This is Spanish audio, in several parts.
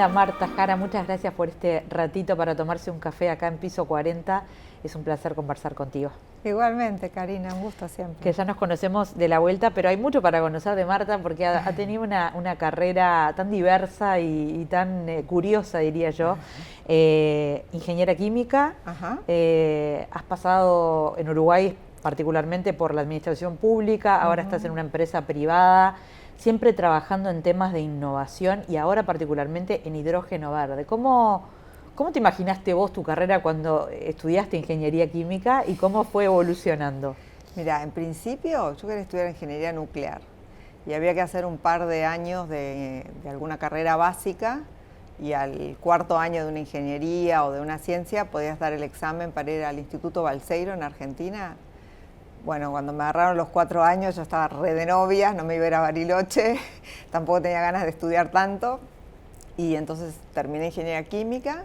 Querida Marta Jara, muchas gracias por este ratito para tomarse un café acá en Piso 40. Es un placer conversar contigo. Igualmente, Karina, un gusto siempre. Que ya nos conocemos de la vuelta, pero hay mucho para conocer de Marta porque ha tenido una carrera tan diversa y tan curiosa, diría yo. Ingeniera química, has pasado en Uruguay particularmente por la administración pública, ahora estás en una empresa privada, siempre trabajando en temas de innovación y ahora particularmente en hidrógeno verde. ¿Cómo te imaginaste vos tu carrera cuando estudiaste ingeniería química y cómo fue evolucionando? Mira, en principio yo quería estudiar ingeniería nuclear y había que hacer un par de años de alguna carrera básica y al cuarto año de una ingeniería o de una ciencia podías dar el examen para ir al Instituto Balseiro en Argentina. Bueno, cuando me agarraron los 4 años yo estaba re de novia, no me iba a ir a Bariloche, tampoco tenía ganas de estudiar tanto y entonces terminé ingeniería química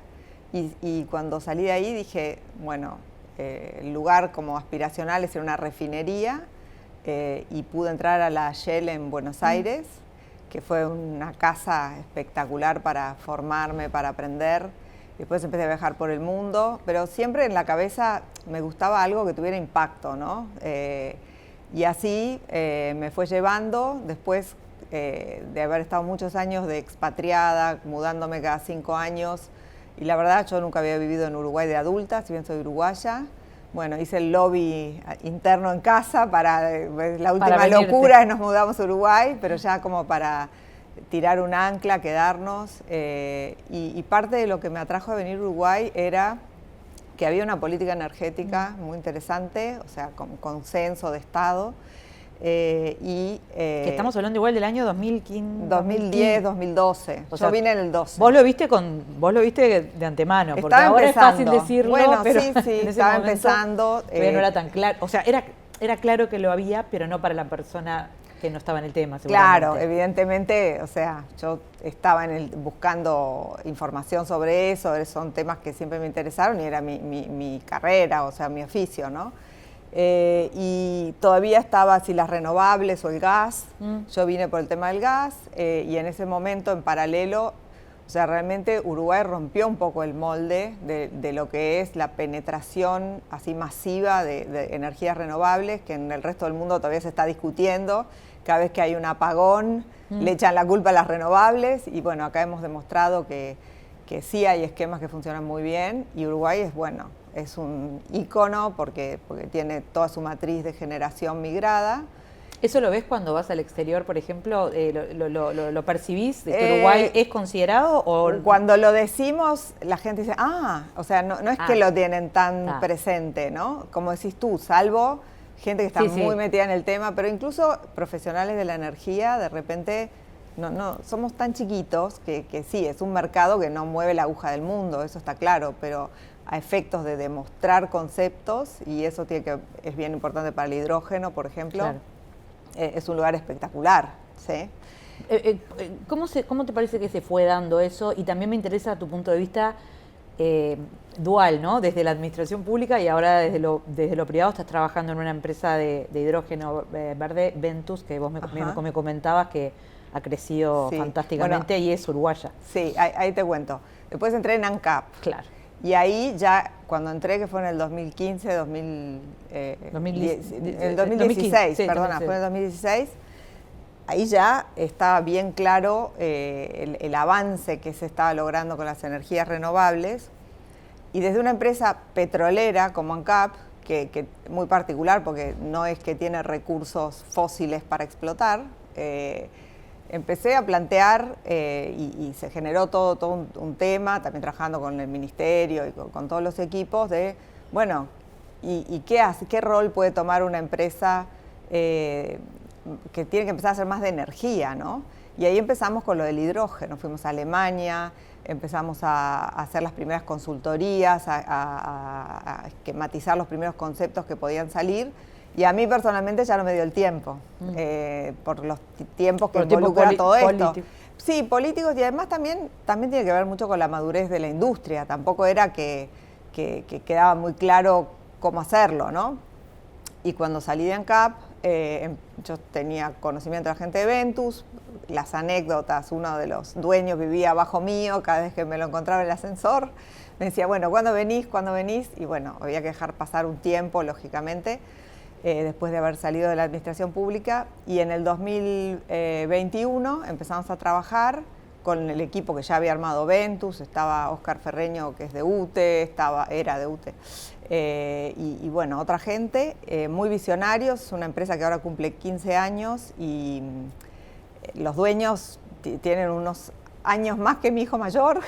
y cuando salí de ahí dije, bueno, el lugar como aspiracional es una refinería y pude entrar a la Shell en Buenos Aires, que fue una casa espectacular para formarme, para aprender. Después empecé a viajar por el mundo, pero siempre en la cabeza me gustaba algo que tuviera impacto, ¿no? Y así me fue llevando, después de haber estado muchos años de expatriada, mudándome cada 5 años, y la verdad yo nunca había vivido en Uruguay de adulta, si bien soy uruguaya. Bueno, hice el lobby interno en casa para la última locura, nos mudamos a Uruguay, pero ya como para tirar un ancla, quedarnos. Y parte de lo que me atrajo a venir a Uruguay era que había una política energética muy interesante, o sea, con consenso de Estado. Que estamos hablando igual del año 2015, 2010, 2012. O sea, yo vine en el 12. Vos lo viste de antemano, porque estaba ahora empezando. Es fácil decirlo, bueno, pero sí, en estaba momento empezando. No era tan claro, o sea, era claro que lo había, pero no para la persona que no estaba en el tema, seguramente. Claro, evidentemente, o sea, yo estaba buscando información sobre eso, son temas que siempre me interesaron y era mi carrera, o sea, mi oficio, ¿no? Y todavía estaba así las renovables o el gas. Yo vine por el tema del gas y en ese momento, en paralelo, o sea, realmente Uruguay rompió un poco el molde de lo que es la penetración así masiva de energías renovables, que en el resto del mundo todavía se está discutiendo. Cada vez que hay un apagón, le echan la culpa a las renovables y bueno, acá hemos demostrado que sí hay esquemas que funcionan muy bien y Uruguay es un ícono porque tiene toda su matriz de generación migrada. ¿Eso lo ves cuando vas al exterior, por ejemplo? ¿Lo percibís de que Uruguay es considerado? O cuando lo decimos, la gente dice, o sea, no es que lo tienen tan presente, ¿no? Como decís tú, salvo gente que está muy metida en el tema, pero incluso profesionales de la energía, de repente, no somos tan chiquitos que sí, es un mercado que no mueve la aguja del mundo, eso está claro, pero a efectos de demostrar conceptos, y eso es bien importante para el hidrógeno, por ejemplo, claro. Es un lugar espectacular, ¿sí? ¿Cómo te parece que se fue dando eso? Y también me interesa tu punto de vista dual, ¿no? Desde la administración pública y ahora desde lo privado estás trabajando en una empresa de hidrógeno verde, Ventus, que vos me comentabas que ha crecido fantásticamente y es uruguaya. Sí, ahí te cuento. Después entré en ANCAP. Claro. Y ahí ya, cuando entré, que fue en el 2015, el 2016, sí, perdona, fue en el 2016, ahí ya estaba bien claro el avance que se estaba logrando con las energías renovables. Y desde una empresa petrolera como ANCAP, que muy particular porque no es que tiene recursos fósiles para explotar, empecé a plantear y se generó todo un tema, también trabajando con el ministerio y con todos los equipos, de, bueno, ¿y qué rol puede tomar una empresa que tiene que empezar a hacer más de energía, ¿no? Y ahí empezamos con lo del hidrógeno, fuimos a Alemania, empezamos a hacer las primeras consultorías, a esquematizar los primeros conceptos que podían salir. Y a mí personalmente ya no me dio el tiempo, por los tiempos que involucra todo esto. Sí, políticos y además también tiene que ver mucho con la madurez de la industria. Tampoco era que quedaba muy claro cómo hacerlo, ¿no? Y cuando salí de ANCAP, yo tenía conocimiento de la gente de Ventus, las anécdotas, uno de los dueños vivía abajo mío, cada vez que me lo encontraba en el ascensor, me decía, bueno, ¿cuándo venís? ¿Cuándo venís? Y bueno, había que dejar pasar un tiempo, lógicamente, después de haber salido de la administración pública, y en el 2021 empezamos a trabajar con el equipo que ya había armado Ventus, estaba Óscar Ferreño, que es de UTE, era de UTE, y bueno, otra gente, muy visionarios, una empresa que ahora cumple 15 años y los dueños tienen unos años más que mi hijo mayor.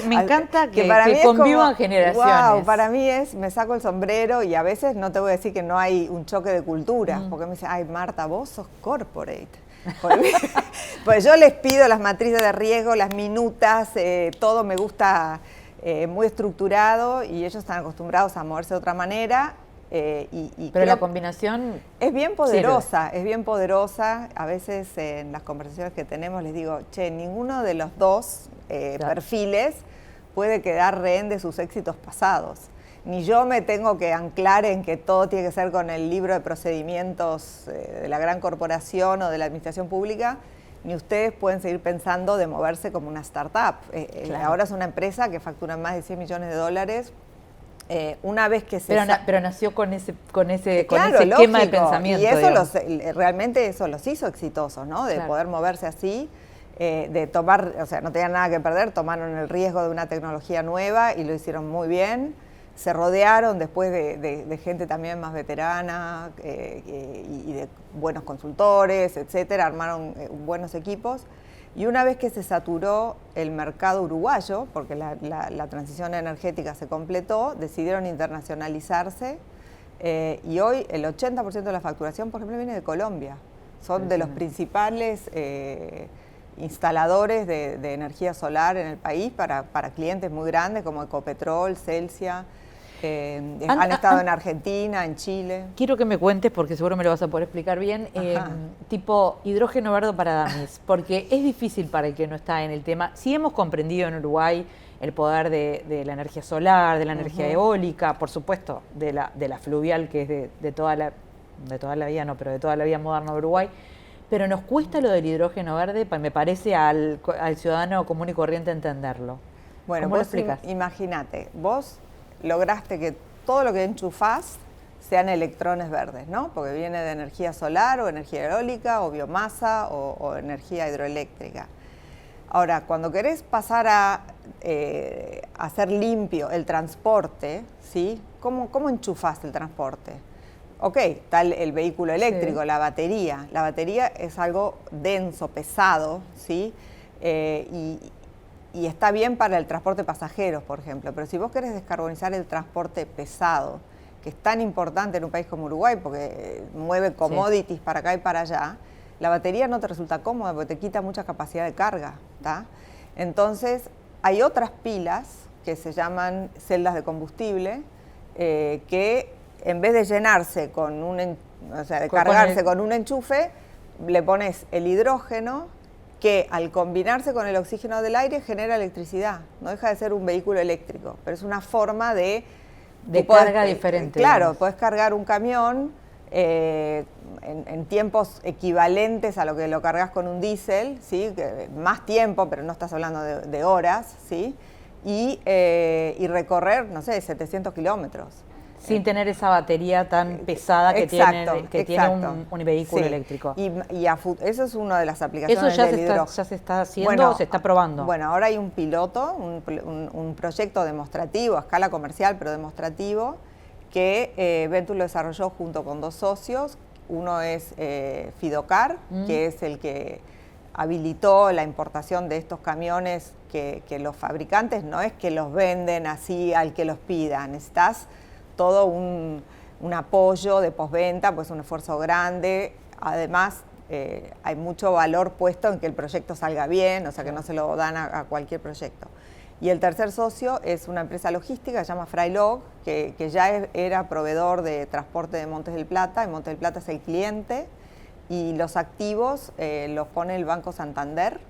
Me encanta que convivan generaciones. Wow, para mí me saco el sombrero y a veces no te voy a decir que no hay un choque de culturas, porque me dicen, ay Marta, vos sos corporate. Pues yo les pido las matrices de riesgo, las minutas, todo me gusta muy estructurado y ellos están acostumbrados a moverse de otra manera. Pero la combinación es bien poderosa, es bien poderosa. A veces en las conversaciones que tenemos les digo, che, ninguno de los dos perfiles puede quedar rehén de sus éxitos pasados. Ni yo me tengo que anclar en que todo tiene que ser con el libro de procedimientos de la gran corporación o de la administración pública, ni ustedes pueden seguir pensando de moverse como una startup. Claro. Ahora es una empresa que factura más de $100 millones. Una vez que pero nació con ese claro, esquema de lógico, pensamiento. Y eso realmente eso los hizo exitosos, ¿no? De claro. poder moverse así, de tomar, o sea, no tenían nada que perder, tomaron el riesgo de una tecnología nueva y lo hicieron muy bien. Se rodearon después de gente también más veterana y de buenos consultores, etcétera, armaron buenos equipos. Y una vez que se saturó el mercado uruguayo, porque la transición energética se completó, decidieron internacionalizarse y hoy el 80% de la facturación, por ejemplo, viene de Colombia. Son de los principales instaladores de energía solar en el país para clientes muy grandes como Ecopetrol, Celsia. Han estado en Argentina, en Chile. Quiero que me cuentes, porque seguro me lo vas a poder explicar bien, tipo hidrógeno verde para dummies, porque es difícil para el que no está en el tema. Sí hemos comprendido en Uruguay el poder de la energía solar, de la energía eólica, por supuesto, de la fluvial, que es de toda la vida, no, pero de toda la vida moderna de Uruguay. Pero nos cuesta lo del hidrógeno verde, me parece, al ciudadano común y corriente entenderlo. Bueno, ¿cómo lo explicas? Imagínate, vos lograste que todo lo que enchufás sean electrones verdes, ¿no? Porque viene de energía solar o energía eólica o biomasa o energía hidroeléctrica. Ahora, cuando querés pasar a hacer limpio el transporte, ¿sí? ¿Cómo enchufás el transporte? Ok, está el vehículo eléctrico, sí. La batería. La batería es algo denso, pesado, ¿sí? Y está bien para el transporte de pasajeros, por ejemplo, pero si vos querés descarbonizar el transporte pesado, que es tan importante en un país como Uruguay, porque mueve commodities para acá y para allá, la batería no te resulta cómoda porque te quita mucha capacidad de carga, ¿tá? Entonces, hay otras pilas que se llaman celdas de combustible, que en vez de llenarse con cargarse con un enchufe, le pones el hidrógeno, que al combinarse con el oxígeno del aire genera electricidad. No deja de ser un vehículo eléctrico, pero es una forma de carga diferente. Claro, digamos. Podés cargar un camión en tiempos equivalentes a lo que lo cargas con un diésel, ¿sí? Más tiempo, pero no estás hablando de horas, ¿sí? Y recorrer, no sé, 700 kilómetros. Sin tener esa batería tan pesada que tiene un vehículo eléctrico. Eso es una de las aplicaciones ¿Eso del hidrógeno. ya se está haciendo o se está probando? Bueno, ahora hay un piloto, un proyecto demostrativo, a escala comercial, pero demostrativo, que Ventus lo desarrolló junto con dos socios. Uno es Fidocar, que es el que habilitó la importación de estos camiones que los fabricantes no es que los venden así al que los pida, necesitas todo un apoyo de postventa, pues un esfuerzo grande. Además, hay mucho valor puesto en que el proyecto salga bien, o sea que no se lo dan a cualquier proyecto. Y el tercer socio es una empresa logística, se llama Freilog, que ya era proveedor de transporte de Montes del Plata. En Montes del Plata es el cliente y los activos los pone el Banco Santander.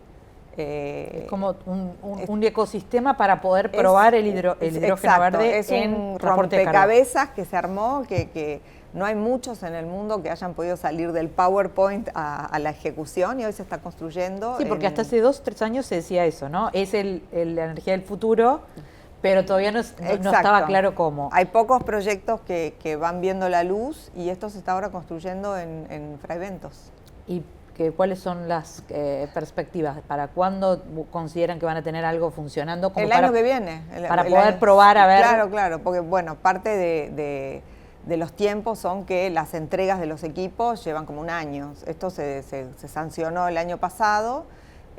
Es como un ecosistema para poder probar el hidrógeno verde es en un transporte de carga. rompecabezas que se armó, que no hay muchos en el mundo que hayan podido salir del PowerPoint a la ejecución, y hoy se está construyendo. Sí, porque hasta hace 2 o 3 años se decía eso, ¿no? Es la energía del futuro, pero todavía no estaba claro cómo. Hay pocos proyectos que van viendo la luz, y esto se está ahora construyendo en Fray Bentos. ¿Y cuáles son las perspectivas? ¿Para cuándo consideran que van a tener algo funcionando? Como el año que viene. Para poder probar a ver. Claro, porque bueno, parte de los tiempos son que las entregas de los equipos llevan como un año. Esto se sancionó el año pasado,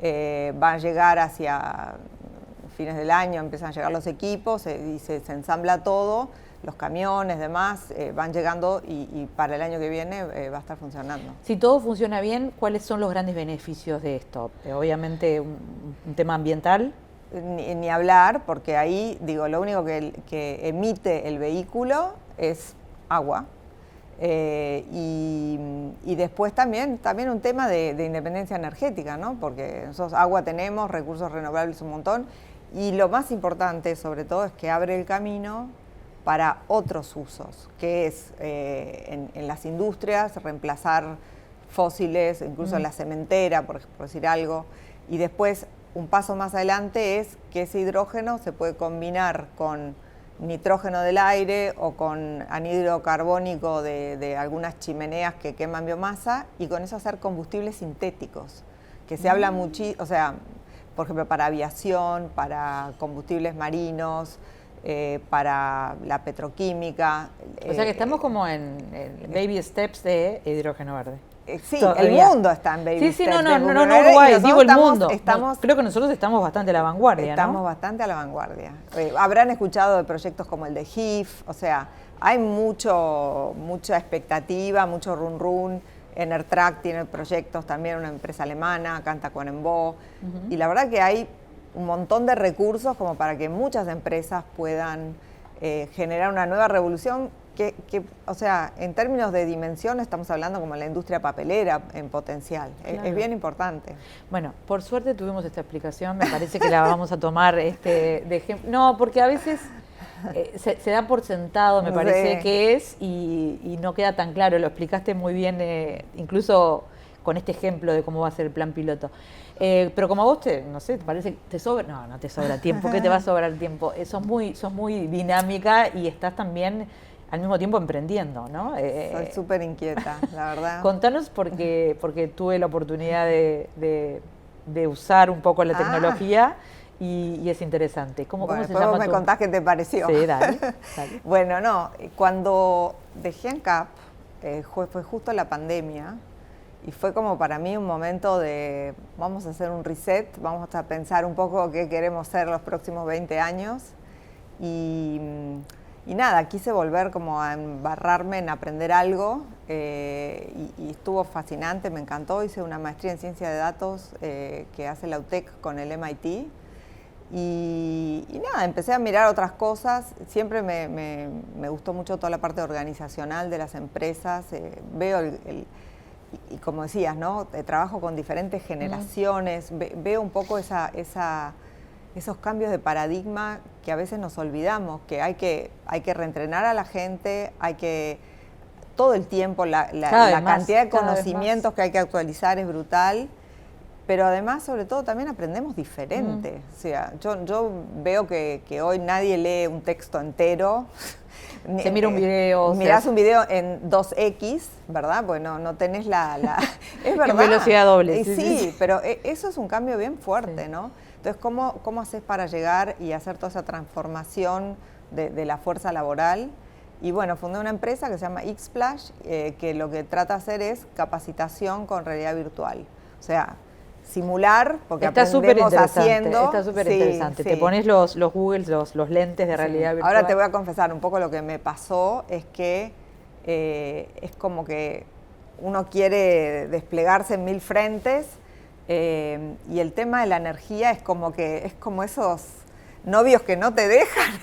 va a llegar hacia fines del año, empiezan a llegar los equipos y se ensambla todo, los camiones, demás, van llegando y para el año que viene va a estar funcionando. Si todo funciona bien, ¿cuáles son los grandes beneficios de esto? Obviamente un tema ambiental. Ni hablar, porque ahí, digo, lo único que emite el vehículo es agua. Y después también un tema de independencia energética, ¿no? Porque nosotros agua tenemos, recursos renovables un montón, y lo más importante sobre todo es que abre el camino para otros usos, que es en las industrias reemplazar fósiles, incluso en la cementera, por decir algo, y después un paso más adelante es que ese hidrógeno se puede combinar con nitrógeno del aire o con anhídrido carbónico de algunas chimeneas que queman biomasa, y con eso hacer combustibles sintéticos, que se habla mucho, o sea, por ejemplo, para aviación, para combustibles marinos, para la petroquímica. O sea que estamos como en baby steps de hidrógeno verde. Sí, todavía. El mundo está en baby steps. No Uruguay, digo el mundo. Creo que nosotros estamos bastante a la vanguardia, Estamos bastante a la vanguardia. Habrán escuchado de proyectos como el de HIF, o sea, hay mucha expectativa, mucho run. Enertrack tiene proyectos también, una empresa alemana, Canta Cuarembó, y la verdad que hay un montón de recursos como para que muchas empresas puedan generar una nueva revolución que, o sea, en términos de dimensión estamos hablando como la industria papelera en potencial. Claro. Es bien importante. Bueno, por suerte tuvimos esta explicación, me parece que la vamos a tomar de ejemplo. No, porque a veces se da por sentado, me parece que es, y no queda tan claro. Lo explicaste muy bien, incluso con este ejemplo de cómo va a ser el plan piloto. Pero como a vos, no sé, ¿te parece que te sobra? No te sobra tiempo. ¿Qué te va a sobrar tiempo? Sos muy dinámica y estás también al mismo tiempo emprendiendo, ¿no? Soy súper inquieta, la verdad. Contanos, porque tuve la oportunidad de usar un poco la tecnología y es interesante. ¿Cómo se llama? Vos me contás qué te pareció. Sí, dale. Bueno, cuando dejé ANCAP, fue justo la pandemia, y fue como para mí un momento de vamos a hacer un reset, vamos a pensar un poco qué queremos ser los próximos 20 años. Y nada, quise volver como a embarrarme en aprender algo, y estuvo fascinante, me encantó. Hice una maestría en ciencia de datos que hace la UTEC con el MIT. Y nada, empecé a mirar otras cosas. Siempre me gustó mucho toda la parte organizacional de las empresas. Veo y como decías, ¿no? Trabajo con diferentes generaciones. Veo un poco esos cambios de paradigma que a veces nos olvidamos, que hay que reentrenar a la gente, hay que todo el tiempo la cantidad de conocimientos que hay que actualizar es brutal. Pero además, sobre todo, también aprendemos diferente. O sea, yo veo que hoy nadie lee un texto entero. Se mira un video. Mirás un video en 2X, ¿verdad? Porque no tenés es verdad. En velocidad doble. Sí, pero eso es un cambio bien fuerte, ¿no? Entonces, ¿cómo haces para llegar y hacer toda esa transformación de la fuerza laboral? Y bueno, fundé una empresa que se llama Xplash, que lo que trata de hacer es capacitación con realidad virtual. O sea, simular, porque aprendemos haciendo. Está súper interesante. Te pones los Googles, los lentes de realidad virtual. Ahora te voy a confesar, un poco lo que me pasó es que es como que uno quiere desplegarse en 1000 frentes, y el tema de la energía es como esos novios que no te dejan,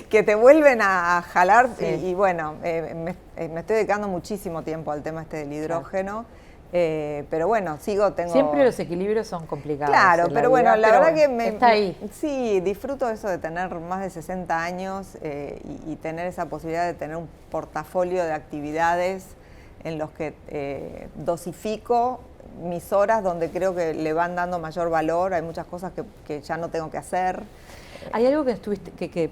que te vuelven a jalar. Y bueno, me estoy dedicando muchísimo tiempo al tema del hidrógeno. Pero bueno, tengo... Siempre los equilibrios son complicados. Claro, pero bueno, la verdad que está ahí. Sí, disfruto eso de tener más de 60 años y tener esa posibilidad de tener un portafolio de actividades en los que dosifico mis horas donde creo que le van dando mayor valor. Hay muchas cosas que ya no tengo que hacer. Hay algo que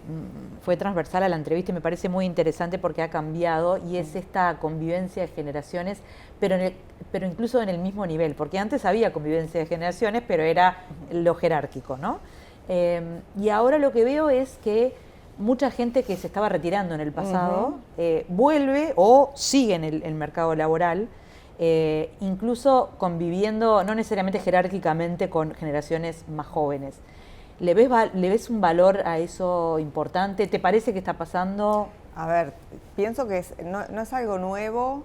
fue transversal a la entrevista y me parece muy interesante porque ha cambiado, y es esta convivencia de generaciones, pero incluso en el mismo nivel, porque antes había convivencia de generaciones, pero era lo jerárquico, ¿no? Y ahora lo que veo es que mucha gente que se estaba retirando en el pasado vuelve o sigue en el mercado laboral, incluso conviviendo no necesariamente jerárquicamente con generaciones más jóvenes. ¿Le ves un valor a eso importante? ¿Te parece que está pasando? A ver, pienso que no es algo nuevo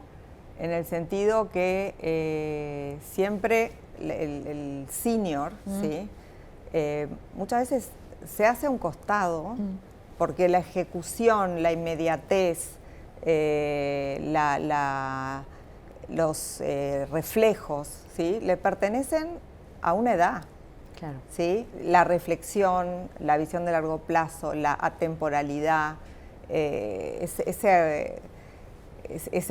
en el sentido que siempre el senior, ¿sí? Muchas veces se hace a un costado porque la ejecución, la inmediatez, los reflejos, ¿sí? Le pertenecen a una edad. Claro. ¿Sí? La reflexión, la visión de largo plazo, la atemporalidad, ese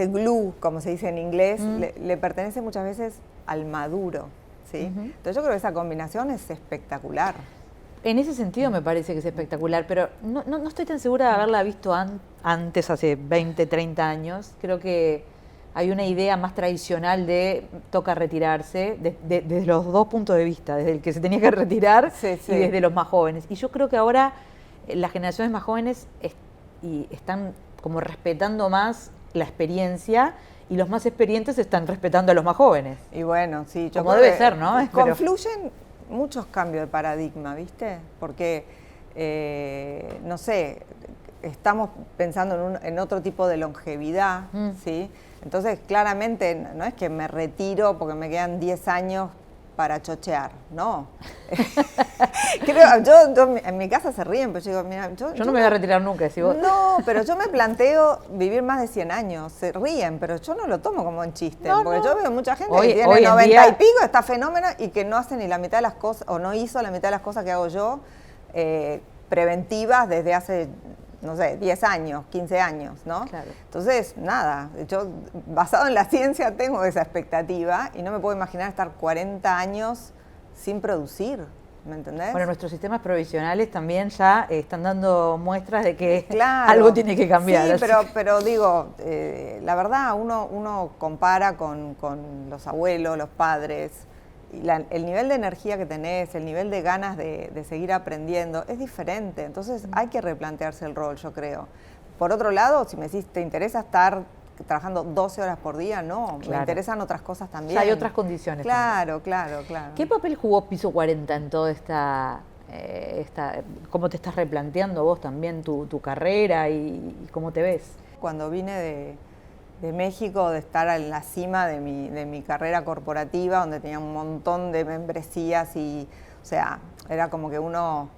glue, como se dice en inglés, le pertenece muchas veces al maduro, ¿sí? Entonces yo creo que esa combinación es espectacular. En ese sentido me parece que es espectacular, pero no estoy tan segura de haberla visto antes, hace 20, 30 años. Creo que hay una idea más tradicional de toca retirarse, desde los dos puntos de vista, desde el que se tenía que retirar y desde los más jóvenes. Y yo creo que ahora las generaciones más jóvenes están como respetando más la experiencia, y los más experientes están respetando a los más jóvenes. Y bueno, sí, yo como debe ser, ¿no? Confluyen muchos cambios de paradigma, ¿viste? Porque, no sé, estamos pensando en otro tipo de longevidad, ¿sí? Entonces, claramente, no es que me retiro porque me quedan 10 años para chochear, no. Yo en mi casa se ríen, pero yo digo, mira... Yo no me voy a retirar nunca, si vos... No, pero yo me planteo vivir más de 100 años. Se ríen, pero yo no lo tomo como un chiste. Porque yo veo mucha gente que tiene 90 y pico, está fenómeno, y que no hace ni la mitad de las cosas, o no hizo la mitad de las cosas que hago yo, preventivas desde hace... no sé, 10 años, 15 años, ¿no? Claro. Entonces, nada, yo basado en la ciencia tengo esa expectativa y no me puedo imaginar estar 40 años sin producir, ¿me entendés? Bueno, nuestros sistemas provisionales también ya están dando muestras de que algo tiene que cambiar. Sí, pero digo, la verdad, uno compara con los abuelos, los padres, y el nivel de energía que tenés, el nivel de ganas de seguir aprendiendo, es diferente. Entonces hay que replantearse el rol, yo creo. Por otro lado, si me decís, ¿te interesa estar trabajando 12 horas por día? No, me interesan otras cosas también. Ya hay otras condiciones. Claro. ¿Qué papel jugó Piso 40 en toda cómo te estás replanteando vos también tu carrera y cómo te ves? Cuando vine de México, de estar en la cima de mi carrera corporativa, donde tenía un montón de membresías y, o sea, era como que uno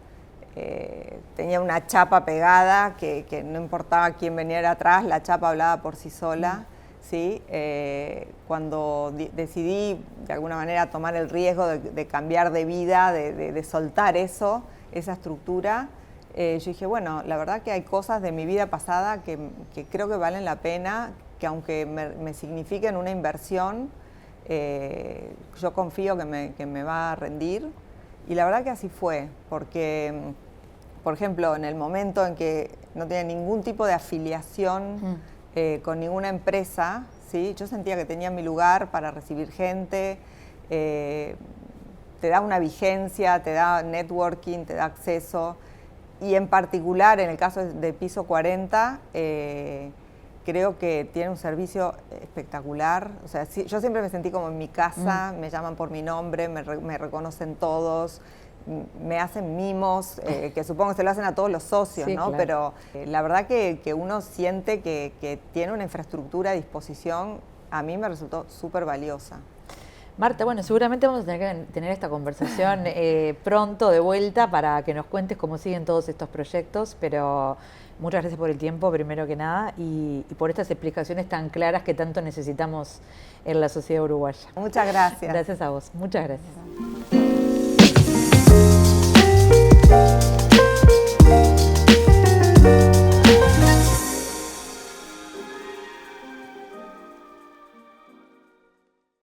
tenía una chapa pegada, que no importaba quién viniera atrás, la chapa hablaba por sí sola, ¿sí? Cuando decidí, de alguna manera, tomar el riesgo de cambiar de vida, de soltar esa estructura, yo dije, bueno, la verdad que hay cosas de mi vida pasada que creo que valen la pena, que aunque me signifiquen una inversión, yo confío que me va a rendir. Y la verdad que así fue, porque, por ejemplo, en el momento en que no tenía ningún tipo de afiliación con ninguna empresa, ¿sí? Yo sentía que tenía mi lugar para recibir gente, te da una vigencia, te da networking, te da acceso. Y en particular, en el caso de Piso 40, creo que tiene un servicio espectacular. O sea, yo siempre me sentí como en mi casa, me llaman por mi nombre, me reconocen todos, me hacen mimos, que supongo que se lo hacen a todos los socios, sí, ¿no? Claro. Pero la verdad que uno siente que tiene una infraestructura a disposición, a mí me resultó súper valiosa. Marta, bueno, seguramente vamos a tener que tener esta conversación pronto de vuelta para que nos cuentes cómo siguen todos estos proyectos, pero muchas gracias por el tiempo, primero que nada, y por estas explicaciones tan claras que tanto necesitamos en la sociedad uruguaya. Muchas gracias. Gracias a vos, muchas gracias.